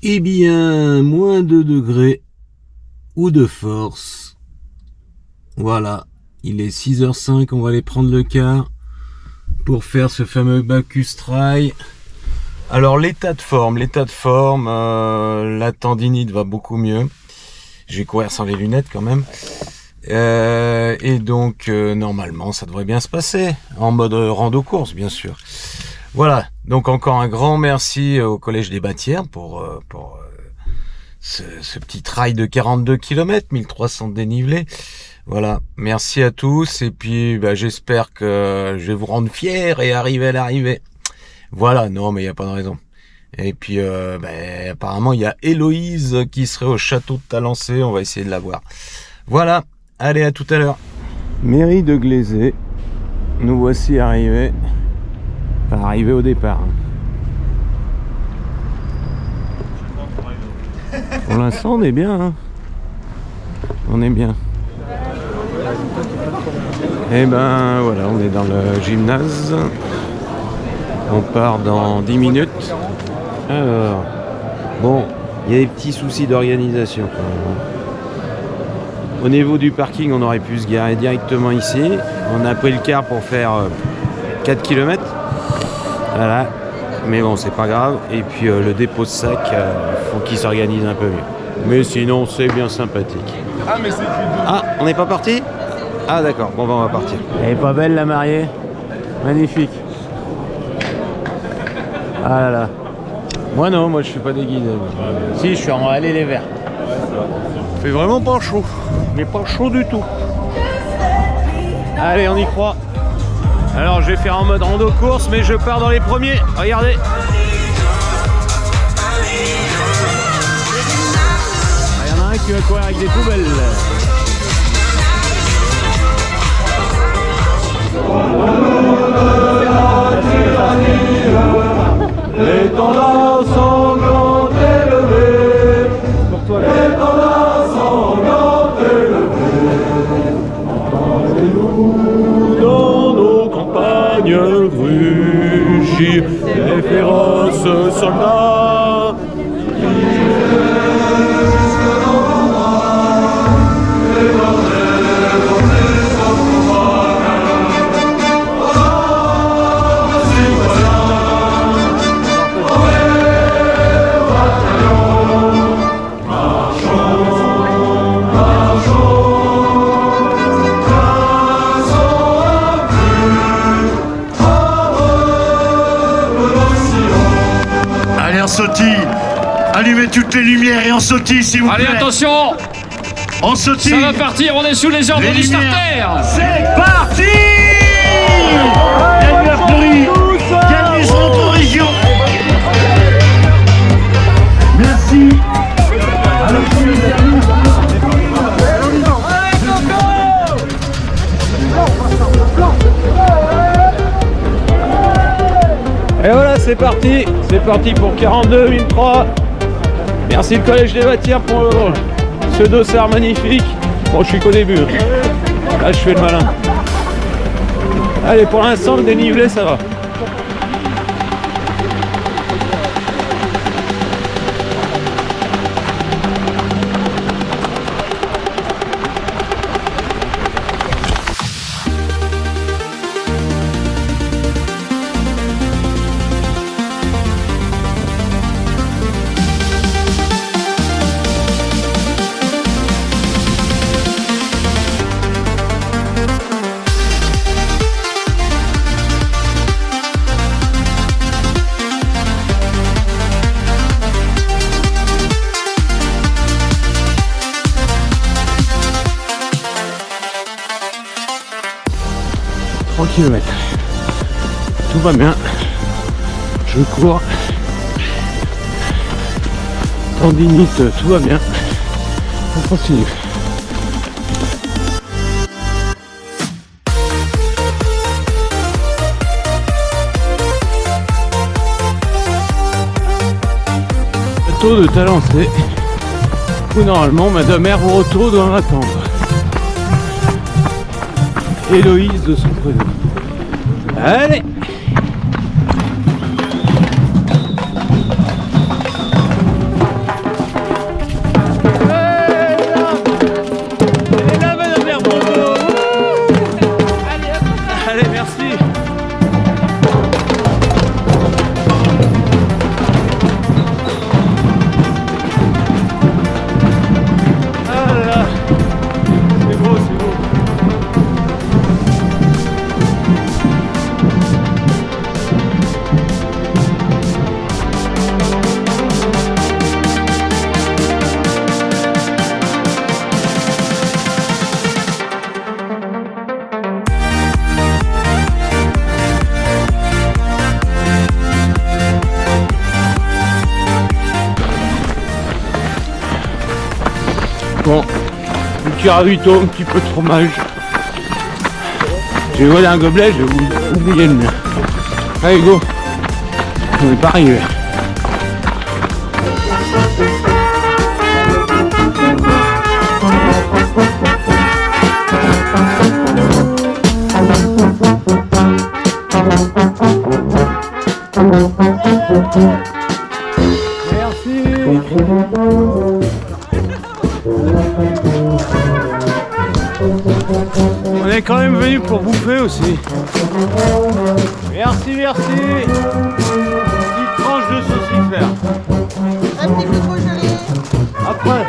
Eh bien, moins 2 degrés ou de force. Voilà, il est 6h05, on va aller prendre le car pour faire ce fameux Bacchus Trail. Alors l'état de forme, la tendinite va beaucoup mieux. Je vais courir sans les lunettes quand même. Et donc normalement ça devrait bien se passer, en mode rando course bien sûr. Voilà, donc encore un grand merci au Collège des Batières pour ce petit trail de 42 km, 1300 dénivelés. Voilà, merci à tous et puis j'espère que je vais vous rendre fiers et arriver à l'arrivée. Voilà, non mais il n'y a pas de raison. Et puis apparemment il y a Héloïse qui serait au château de Talancé, on va essayer de la voir. Voilà, allez à tout à l'heure. Mairie de Glaisé, nous voici arrivés. Enfin, arrivés au départ. Pour l'instant on est bien, hein. On est bien. Et ben voilà, on est dans le gymnase. On part dans 10 minutes. Alors, bon, il y a des petits soucis d'organisation quand même. Au niveau du parking, on aurait pu se garer directement ici. On a pris le car pour faire 4 km. Voilà. Mais bon, c'est pas grave. Et puis le dépôt de sac, faut qu'il s'organise un peu mieux. Mais sinon, c'est bien sympathique. Ah, on n'est pas parti? Ah d'accord, bon on va partir. Elle est pas belle la mariée? Magnifique. Ah là là. Moi non, moi je suis pas déguisé. Si, je suis en aller les verts. Il fait vraiment pas chaud. Mais pas chaud du tout. Allez, on y croit. Alors je vais faire en mode rando course, mais je pars dans les premiers. Regardez. Il y en a un qui va courir avec des poubelles. L'étendard sanglant élevé, l'étendard sanglant élevé, entendez-nous dans nos campagnes rugir les féroces soldats. Allumez toutes les lumières et on sautille s'il vous plaît. Allez attention, on sautille. Ça va partir, on est sous les ordres du starter. C'est parti. La nuit a fleuri. Bienvenue sur notre région. Merci. Et voilà, c'est parti pour 42 1003. Merci le Collège des Batières pour ce dossard magnifique. Bon, je suis qu'au début, hein. Là je fais le malin. Allez, pour l'instant le dénivelé ça va. Km. Tout va bien. Je cours. Tendinite, tout va bien. On continue. Château de Talancé, où normalement Madame Hervoto doit m'attendre. Héloïse de son prénom. Allez! Bon, un petit ravito, un petit peu de fromage. J'ai volé un gobelet, j'ai oublié le mien. Allez, go. On n'est pas arrivé. Merci. On est quand même venu pour bouffer aussi. Merci, merci. Petite tranche de saucifère. Un petit peu trop gelé. Après,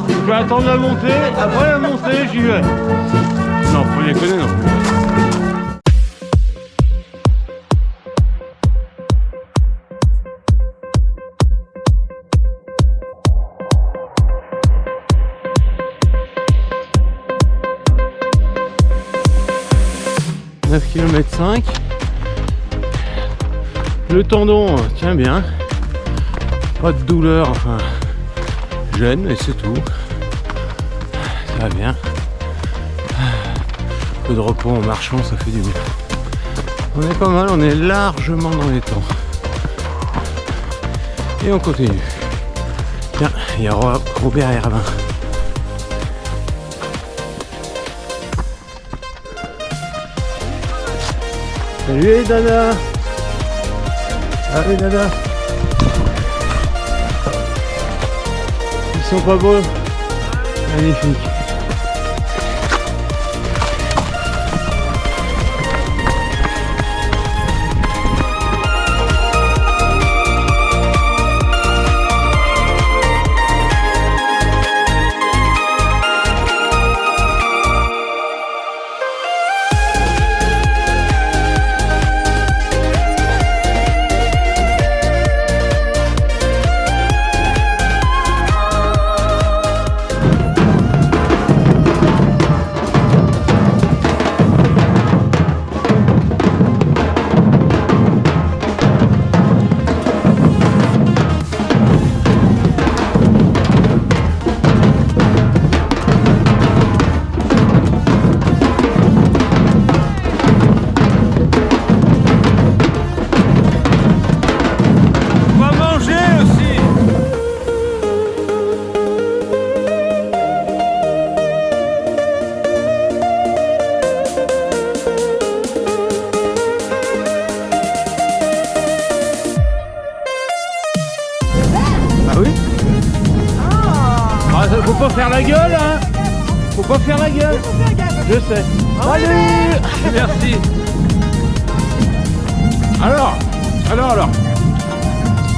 je vais attendre la montée. Après la montée, j'y vais. Non, faut les connaître non plus. « 9 km 5. Le tendon tient bien. Pas de douleur, enfin gêne, mais c'est tout. Ça va bien. Un peu de repos en marchant, ça fait du bien. On est pas mal, on est largement dans les temps. Et on continue. Tiens, il y a Robert Herbin. Salut les dada. Allez dada. Ils sont pas beaux. Magnifique. Faut pas faire la gueule, hein. Faut pas faire la gueule. Je sais. Salut. Merci. Alors.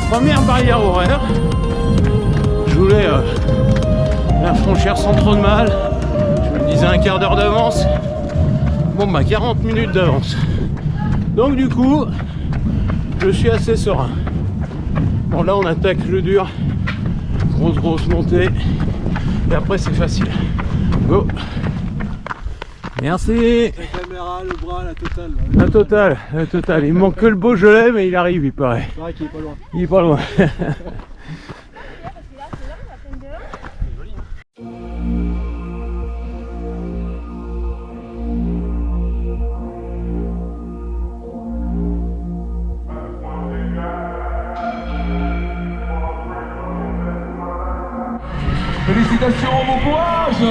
Première barrière horaire. Je voulais la franchir sans trop de mal. Je me disais un quart d'heure d'avance. Bon bah 40 minutes d'avance. Donc du coup, je suis assez serein. Bon là on attaque le dur. Grosse montée. Et après c'est facile. Go. Merci. La caméra, le bras, la totale. La totale. Il manque que le Beaujolais, mais il arrive, il paraît. C'est vrai qu'il est pas loin. Il est pas loin. Félicitations, bon courage.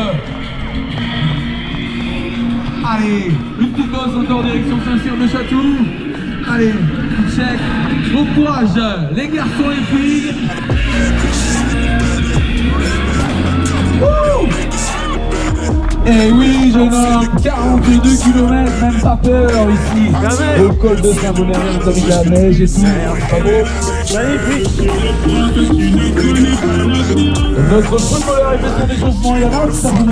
Allez, une petite dose encore direction Saint-Cyr-de-Château. Allez, check. Bon courage, les garçons et filles. Et oui, jeune homme, 42 km, même pas peur ici. Au col de Saint-Bonnet, avec la neige et tout. Bravo. Magnifique. Notre footballeur est fait son échauffement, il y a là, ça vous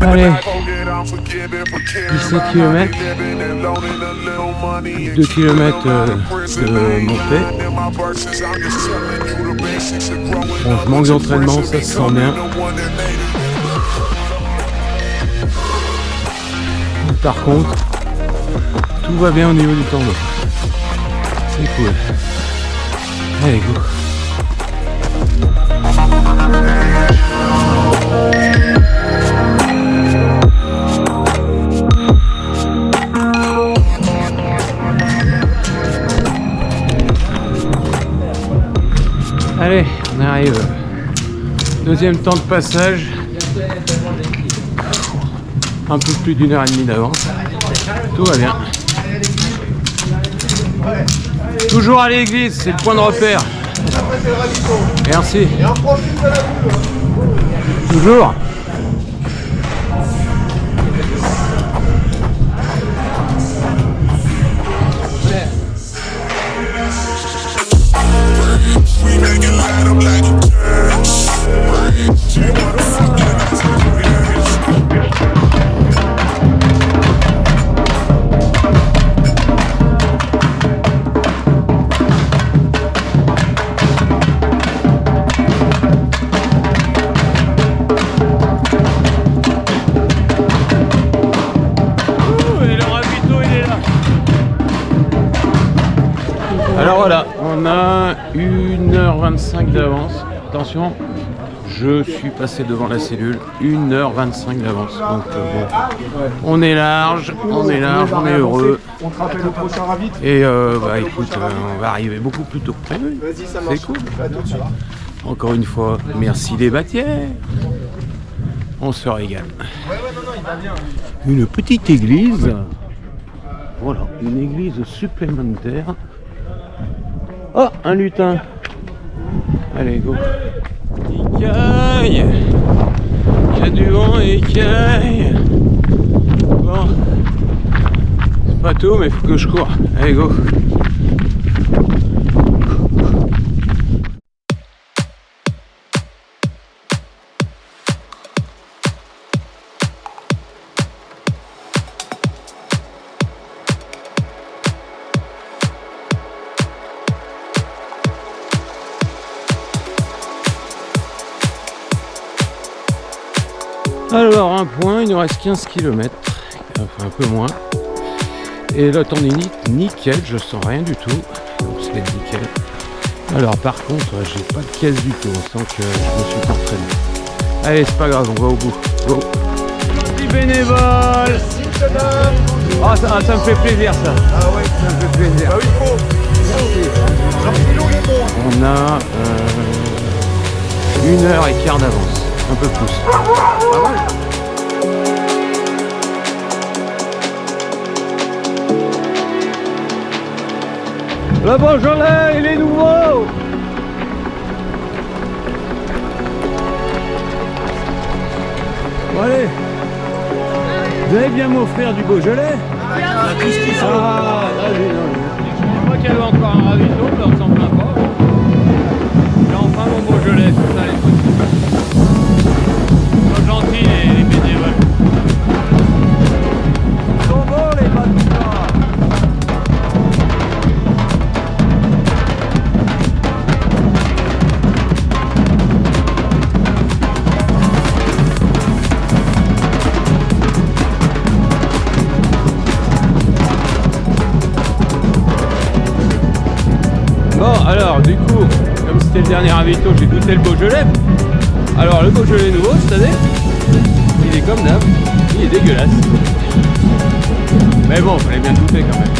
Allez, 17 km. 2 km de montée. Bon, je manque d'entraînement, ça se sent bien. Par contre, tout va bien au niveau du temps d'eau. C'est cool. Allez, go. Allez, on arrive. Deuxième temps de passage. Un peu plus d'1 heure et demie d'avance. Tout va bien. Toujours à l'église, c'est le point de repère. Merci. Toujours. Alors voilà, on a 1h25 d'avance. Attention, je suis passé devant la cellule, 1h25 d'avance. Donc bon, on est large, on est heureux. On te rappelle le prochain ravit. Et bah écoute, on va arriver beaucoup plus tôt que prévu. C'est cool. Encore une fois, merci les bâtières. On se régale. Une petite église. Voilà, une église supplémentaire. Oh, un lutin. Allez, go. Il caille. Il y a du vent et il caille. Bon. C'est pas tout, mais il faut que je cours. Allez, go. Alors, un point, il nous reste 15 km, enfin un peu moins. Et la tendinite, nickel, je sens rien du tout. Donc c'est nickel. Alors par contre, j'ai pas de caisse du tout, on sent que je me suis pas entraîné. Allez, c'est pas grave, on va au bout. Go. Petit bénévole. Ah, ça me fait plaisir ça. Ah ouais, ça me fait plaisir. Bah oui, il faut. On a 1h15 d'avance. Un peu plus. Pas mal. Le Beaujolais, il est nouveau. Bon allez. Vous allez bien m'offrir du Beaujolais? Tout ce qu'il faut. Ah, allez, je crois qu'il y avait encore un ravito, mais on s'en plaint pas. J'ai enfin mon Beaujolais, c'est ça les trucs. Ils sont gentils les bénévoles. Ils sont bons les bâtiments. Bon alors du coup, comme c'était le dernier ravito, j'ai goûté le Beaujolais. Alors le Beaujolais nouveau cette année, il est comme d'hab, il est dégueulasse. Mais bon, fallait bien goûter quand même.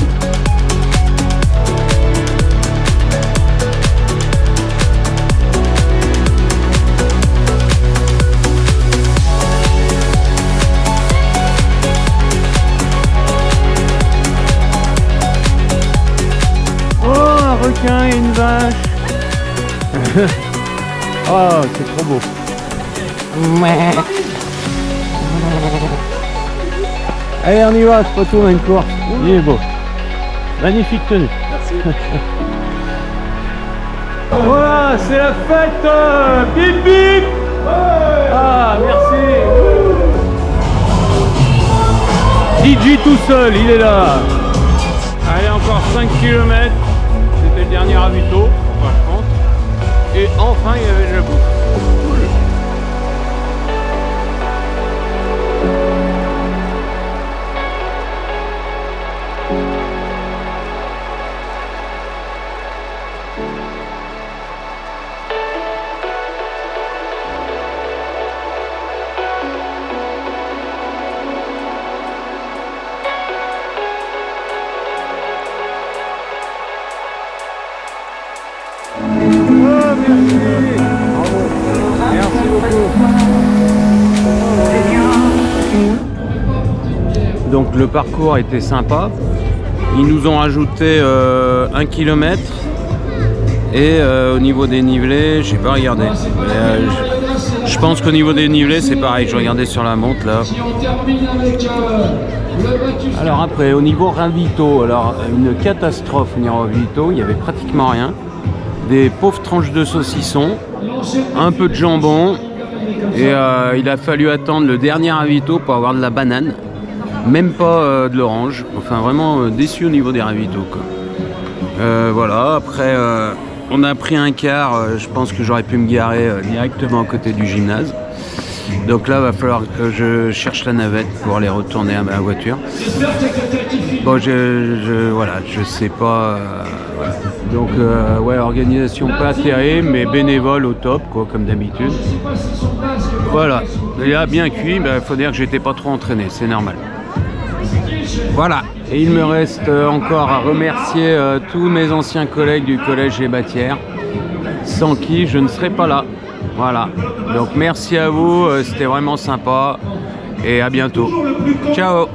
Oh, un requin et une vache. Oh, c'est trop beau. Allez, on y va, je retourne à une course. Il est beau. Magnifique tenue. Merci. Voilà, c'est la fête. Bip bip. Ah, merci. DJ tout seul, il est là. Allez, encore 5 km. C'était le dernier ravito, enfin, je pense. Et enfin, il y avait de la bouffe. Donc le parcours était sympa. Ils nous ont rajouté 1 km et au niveau des nivelés, j'ai pas regardé. Je pense qu'au niveau des nivelés c'est pareil, je regardais sur la montre là. Alors après au niveau ravito, alors une catastrophe au niveau ravito, il y avait pratiquement rien. Des pauvres tranches de saucisson, un peu de jambon et il a fallu attendre le dernier ravito pour avoir de la banane. Même pas de l'orange, enfin vraiment déçu au niveau des ravitaux quoi. Voilà, après on a pris un car, je pense que j'aurais pu me garer directement à côté du gymnase. Donc là, va falloir que je cherche la navette pour aller retourner à ma voiture. Bon, voilà, je sais pas. Voilà. Donc ouais, organisation pas terrible, mais bénévole au top quoi, comme d'habitude. Voilà, et là bien cuit, faut dire que j'étais pas trop entraîné, c'est normal. Voilà, et il me reste encore à remercier tous mes anciens collègues du collège Les Batières, sans qui je ne serais pas là. Voilà, donc merci à vous, c'était vraiment sympa et à bientôt. Ciao.